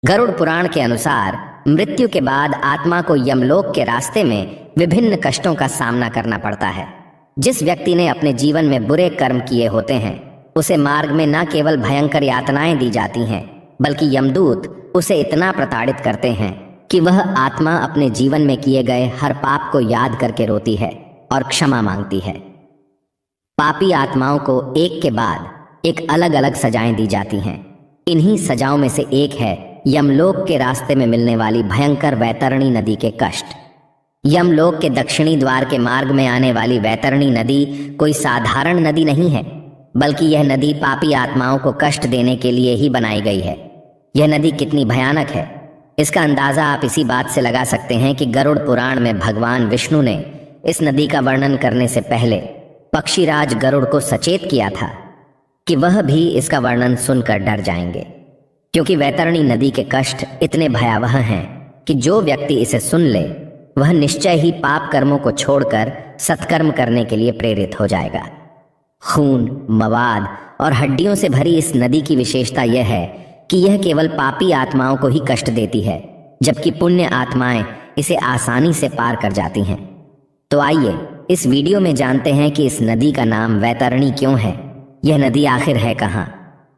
गरुड़ पुराण के अनुसार मृत्यु के बाद आत्मा को यमलोक के रास्ते में विभिन्न कष्टों का सामना करना पड़ता है। जिस व्यक्ति ने अपने जीवन में बुरे कर्म किए होते हैं उसे मार्ग में न केवल भयंकर यातनाएं दी जाती हैं, बल्कि यमदूत उसे इतना प्रताड़ित करते हैं कि वह आत्मा अपने जीवन में किए गए हर पाप को याद करके रोती है और क्षमा मांगती है। पापी आत्माओं को एक के बाद एक अलग अलग सजाएं दी जाती हैं। इन्हीं सजाओं में से एक है यमलोक के रास्ते में मिलने वाली भयंकर वैतरणी नदी के कष्ट। यमलोक के दक्षिणी द्वार के मार्ग में आने वाली वैतरणी नदी कोई साधारण नदी नहीं है, बल्कि यह नदी पापी आत्माओं को कष्ट देने के लिए ही बनाई गई है। यह नदी कितनी भयानक है, इसका अंदाजा आप इसी बात से लगा सकते हैं कि गरुड़ पुराण में भगवान विष्णु ने इस नदी का वर्णन करने से पहले पक्षीराज गरुड़ को सचेत किया था कि वह भी इसका वर्णन सुनकर डर जाएंगे, क्योंकि वैतरणी नदी के कष्ट इतने भयावह हैं कि जो व्यक्ति इसे सुन ले वह निश्चय ही पाप कर्मों को छोड़कर सत्कर्म करने के लिए प्रेरित हो जाएगा। खून, मवाद और हड्डियों से भरी इस नदी की विशेषता यह है कि यह केवल पापी आत्माओं को ही कष्ट देती है, जबकि पुण्य आत्माएं इसे आसानी से पार कर जाती हैं। तो आइए इस वीडियो में जानते हैं कि इस नदी का नाम वैतरणी क्यों है, यह नदी आखिर है कहाँ,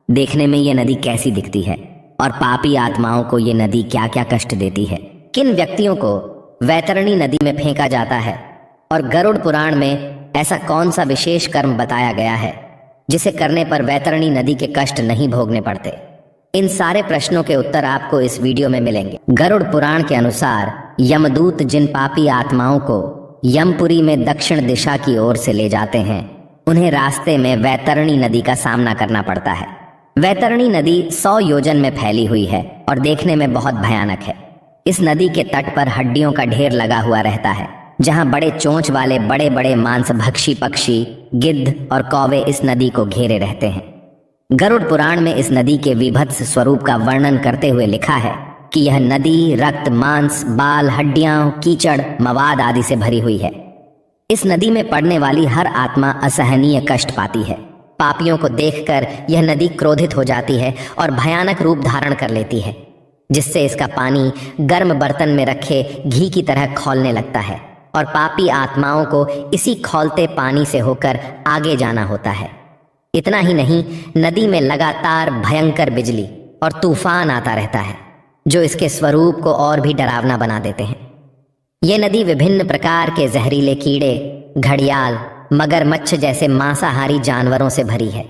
देखने में यह नदी कैसी दिखती है और पापी आत्माओं को यह नदी क्या क्या कष्ट देती है, किन व्यक्तियों को वैतरणी नदी में फेंका जाता है और गरुड़ पुराण में ऐसा कौन सा विशेष कर्म बताया गया है जिसे करने पर वैतरणी नदी के कष्ट नहीं भोगने पड़ते। इन सारे प्रश्नों के उत्तर आपको इस वीडियो में मिलेंगे। गरुड़ पुराण के अनुसार यमदूत जिन पापी आत्माओं को यमपुरी में दक्षिण दिशा की ओर से ले जाते हैं उन्हें रास्ते में वैतरणी नदी का सामना करना पड़ता है। वैतरणी नदी 100 योजन में फैली हुई है और देखने में बहुत भयानक है। इस नदी के तट पर हड्डियों का ढेर लगा हुआ रहता है, जहां बड़े चोंच वाले बड़े बड़े मांसभक्षी पक्षी, गिद्ध और कौवे इस नदी को घेरे रहते हैं। गरुड़ पुराण में इस नदी के विभत्स स्वरूप का वर्णन करते हुए लिखा है कि यह नदी रक्त, मांस, बाल, हड्डियां, कीचड़, मवाद आदि से भरी हुई है। इस नदी में पड़ने वाली हर आत्मा असहनीय कष्ट पाती है। पापियों को देखकर यह नदी क्रोधित हो जाती है और भयानक रूप धारण कर लेती है, जिससे इसका पानी गर्म बर्तन में रखे घी की तरह खौलने लगता है और पापी आत्माओं को इसी खौलते पानी से होकर आगे जाना होता है। इतना ही नहीं, नदी में लगातार भयंकर बिजली और तूफान आता रहता है, जो इसके स्वरूप को और भी डरावना बना देते हैं। यह नदी विभिन्न प्रकार के जहरीले कीड़े, घड़ियाल, मगरमच्छ जैसे मांसाहारी जानवरों से भरी है,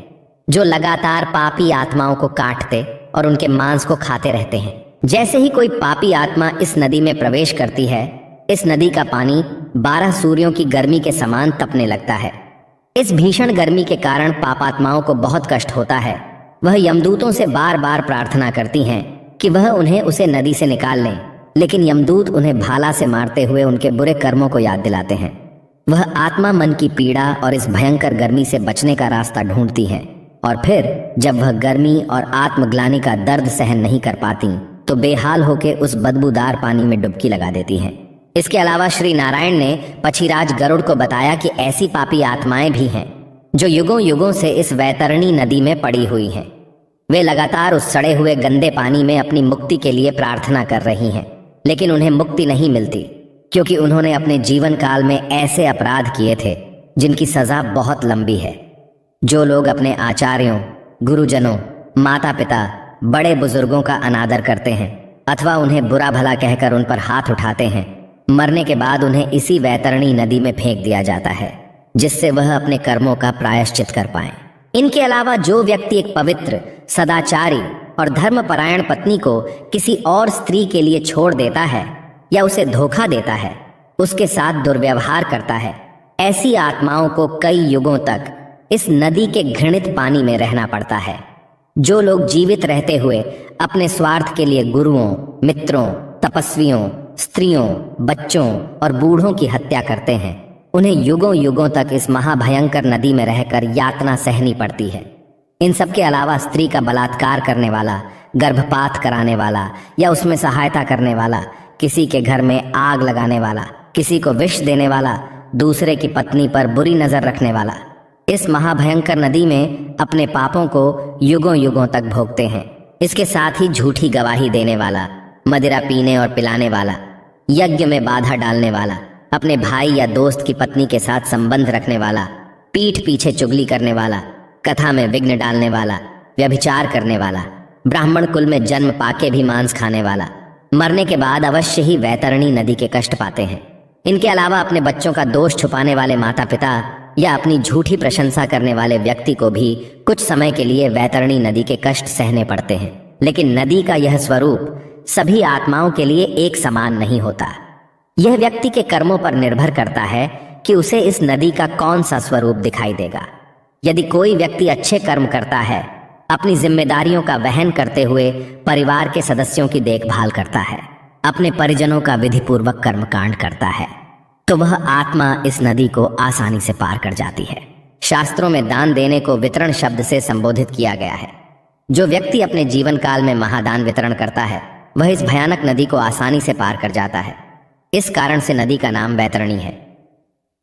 जो लगातार पापी आत्माओं को काटते और उनके मांस को खाते रहते हैं। जैसे ही कोई पापी आत्मा इस नदी में प्रवेश करती है, इस नदी का पानी 12 सूर्यों की गर्मी के समान तपने लगता है। इस भीषण गर्मी के कारण पापात्माओं को बहुत कष्ट होता है। वह यमदूतों से बार बार प्रार्थना करती हैं कि वह उन्हें उसे नदी से निकाल लें, लेकिन यमदूत उन्हें भाला से मारते हुए उनके बुरे कर्मों को याद दिलाते हैं। वह आत्मा मन की पीड़ा और इस भयंकर गर्मी से बचने का रास्ता ढूंढती है, और फिर जब वह गर्मी और आत्मग्लानि का दर्द सहन नहीं कर पाती तो बेहाल होकर उस बदबूदार पानी में डुबकी लगा देती हैं। इसके अलावा श्री नारायण ने पक्षीराज गरुड़ को बताया कि ऐसी पापी आत्माएं भी हैं जो युगों युगों से इस वैतरणी नदी में पड़ी हुई हैं। वे लगातार उस सड़े हुए गंदे पानी में अपनी मुक्ति के लिए प्रार्थना कर रही हैं, लेकिन उन्हें मुक्ति नहीं मिलती, क्योंकि उन्होंने अपने जीवन काल में ऐसे अपराध किए थे जिनकी सजा बहुत लंबी है। जो लोग अपने आचार्यों, गुरुजनों, माता पिता, बड़े बुजुर्गों का अनादर करते हैं अथवा उन्हें बुरा भला कहकर उन पर हाथ उठाते हैं, मरने के बाद उन्हें इसी वैतरणी नदी में फेंक दिया जाता है, जिससे वह अपने कर्मों का प्रायश्चित कर पाएं। इनके अलावा जो व्यक्ति एक पवित्र, सदाचारी और धर्मपरायण पत्नी को किसी और स्त्री के लिए छोड़ देता है या उसे धोखा देता है, उसके साथ दुर्व्यवहार करता है, ऐसी आत्माओं को कई युगों तक इस नदी के घृणित पानी में रहना पड़ता है। जो लोग जीवित रहते हुए अपने स्वार्थ के लिए गुरुओं, मित्रों, तपस्वियों, स्त्रियों, बच्चों और बूढ़ों की हत्या करते हैं, उन्हें युगों युगों तक इस महाभयंकर नदी में रहकर यातना सहनी पड़ती है। इन सब के अलावा स्त्री का बलात्कार करने वाला, गर्भपात कराने वाला या उसमें सहायता करने वाला, किसी के घर में आग लगाने वाला, किसी को विष देने वाला, दूसरे की पत्नी पर बुरी नजर रखने वाला, इस महाभयंकर नदी में अपने पापों को युगों युगों तक भोगते हैं। इसके साथ ही झूठी गवाही देने वाला, मदिरा पीने और पिलाने वाला, यज्ञ में बाधा डालने वाला, अपने भाई या दोस्त की पत्नी के साथ संबंध रखने वाला, पीठ पीछे चुगली करने वाला, कथा में विघ्न डालने वाला, व्यभिचार करने वाला, ब्राह्मण कुल में जन्म पाके भी मांस खाने वाला, मरने के बाद अवश्य ही वैतरणी नदी के कष्ट पाते हैं। इनके अलावा अपने बच्चों का दोष छुपाने वाले माता पिता या अपनी झूठी प्रशंसा करने वाले व्यक्ति को भी कुछ समय के लिए वैतरणी नदी के कष्ट सहने पड़ते हैं। लेकिन नदी का यह स्वरूप सभी आत्माओं के लिए एक समान नहीं होता। यह व्यक्ति के कर्मों पर निर्भर करता है कि उसे इस नदी का कौन सा स्वरूप दिखाई देगा। यदि कोई व्यक्ति अच्छे कर्म करता है, अपनी जिम्मेदारियों का वहन करते हुए परिवार के सदस्यों की देखभाल करता है, अपने परिजनों का विधिपूर्वक कर्मकांड करता है, तो वह आत्मा इस नदी को आसानी से पार कर जाती है। शास्त्रों में दान देने को वितरण शब्द से संबोधित किया गया है। जो व्यक्ति अपने जीवन काल में महादान वितरण करता है, वह इस भयानक नदी को आसानी से पार कर जाता है। इस कारण से नदी का नाम वैतरणी है।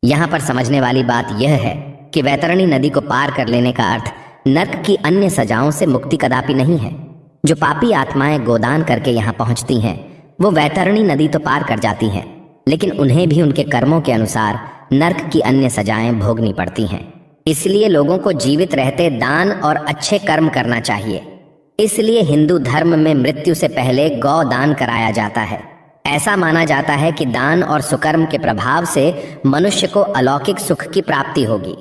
यहाँ पर समझने वाली बात यह है कि वैतरणी नदी को पार कर लेने का अर्थ नर्क की अन्य सजाओं से मुक्ति कदापि नहीं है। जो पापी आत्माएं गोदान करके यहाँ पहुंचती हैं, वो वैतरणी नदी तो पार कर जाती हैं, लेकिन उन्हें भी उनके कर्मों के अनुसार नर्क की अन्य सजाएं भोगनी पड़ती हैं। इसलिए लोगों को जीवित रहते दान और अच्छे कर्म करना चाहिए। इसलिए हिंदू धर्म में मृत्यु से पहले गौ दान कराया जाता है। ऐसा माना जाता है कि दान और सुकर्म के प्रभाव से मनुष्य को अलौकिक सुख की प्राप्ति होगी।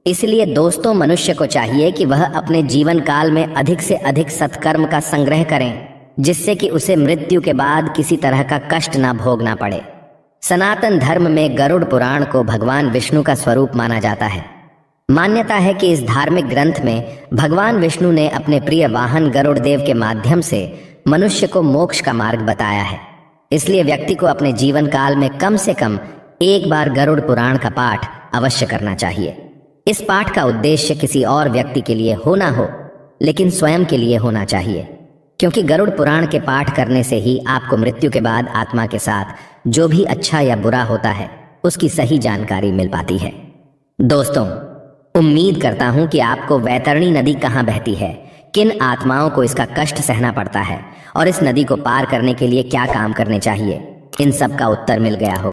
इसलिए दोस्तों, मनुष्य को चाहिए कि वह अपने जीवन काल में अधिक से अधिक सत्कर्म का संग्रह करें, जिससे कि उसे मृत्यु के बाद किसी तरह का कष्ट ना भोगना पड़े। सनातन धर्म में गरुड़ पुराण को भगवान विष्णु का स्वरूप माना जाता है। मान्यता है कि इस धार्मिक ग्रंथ में भगवान विष्णु ने अपने प्रिय वाहन गरुड़ देव के माध्यम से मनुष्य को मोक्ष का मार्ग बताया है। इसलिए व्यक्ति को अपने जीवन काल में कम से कम एक बार गरुड़ पुराण का पाठ अवश्य करना चाहिए। इस पाठ का उद्देश्य किसी और व्यक्ति के लिए हो ना हो, लेकिन स्वयं के लिए होना चाहिए, क्योंकि गरुड़ पुराण के पाठ करने से ही आपको मृत्यु के बाद आत्मा के साथ जो भी अच्छा या बुरा होता है उसकी सही जानकारी मिल पाती है। दोस्तों, उम्मीद करता हूं कि आपको वैतरणी नदी कहाँ बहती है, किन आत्माओं को इसका कष्ट सहना पड़ता है और इस नदी को पार करने के लिए क्या काम करने चाहिए, इन सब का उत्तर मिल गया हो।